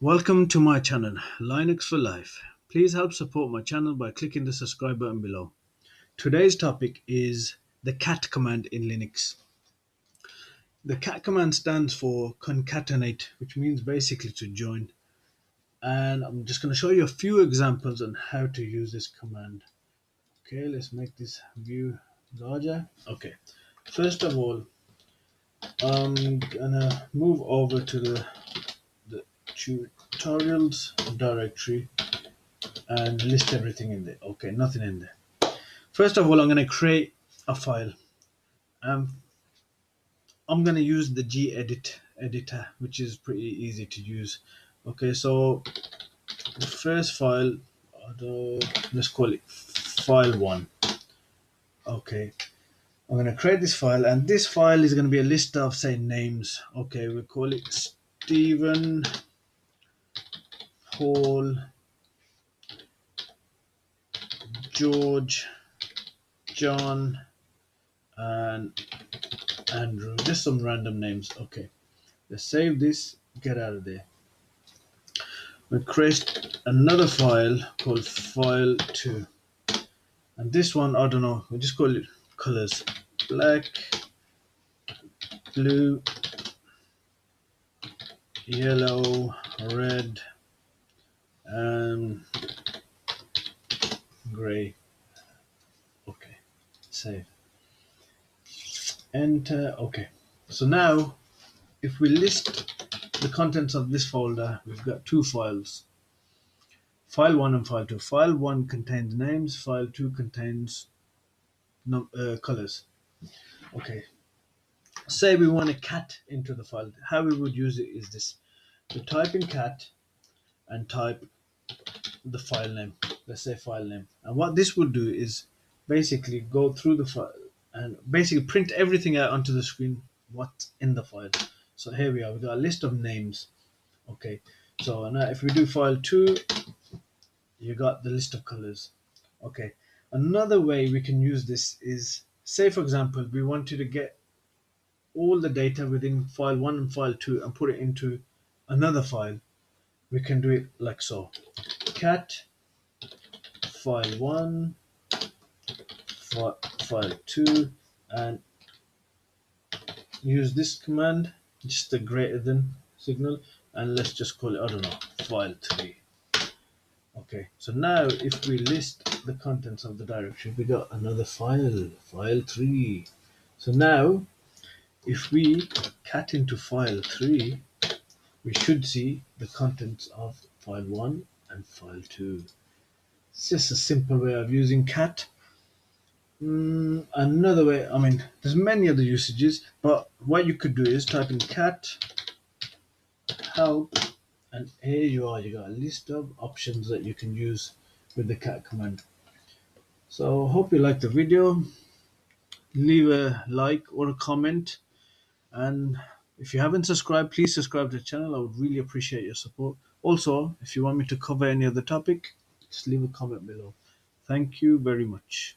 Welcome to my channel, Linux for Life. Please help support my channel by clicking the subscribe button below. Today's topic is the cat command in Linux. The cat command stands for concatenate, which means basically to join. And I'm just going to show you a few examples on how to use this command. Okay, let's make this view larger. Okay, first of all, I'm gonna move over to the tutorials directory and list everything in there. Okay, nothing in there. First of all, I'm going to create a file. Um, I'm going to use the gedit editor, which is pretty easy to use. Okay, so the first file, let's call it file one. Okay, I'm going to create this file, and this file is going to be a list of, say, names. Okay, we'll call it Stephen, Paul, George, John, and Andrew. Just some random names. Okay, let's save this, get out of there. We create another file called file2, and this one, I don't know, we just call it colors: black, blue, yellow, red, and gray. Okay, save, enter. Okay, so now if we list the contents of this folder, we've got two files: file 1 and file 2. File 1 contains names, file 2 contains colors. Okay, say we want a cat into the file. How we would use it is this: we type in cat and type the file name. Let's say file name. And what this would do is basically go through the file and basically print everything out onto the screen what's in the file. So here we are, we've got a list of names. Okay, so now if we do file 2, you got the list of colors. Okay, another way we can use this is, say for example, we wanted to get all the data within file 1 and file 2 and put it into another file. We can do it like so: cat file 1, file 2, and use this command, just the greater than signal, and let's just call it, I don't know, file 3. Okay, so now if we list the contents of the directory, we got another file 3. So now if we cat into file 3, we should see the contents of file 1 and file 2. It's just a simple way of using cat. Another way, I mean, there's many other usages, but what you could do is type in cat help, and here you are, you got a list of options that you can use with the cat command. So hope you liked the video. Leave a like or a comment, and if you haven't subscribed, please subscribe to the channel. I would really appreciate your support. Also, if you want me to cover any other topic, just leave a comment below. Thank you very much.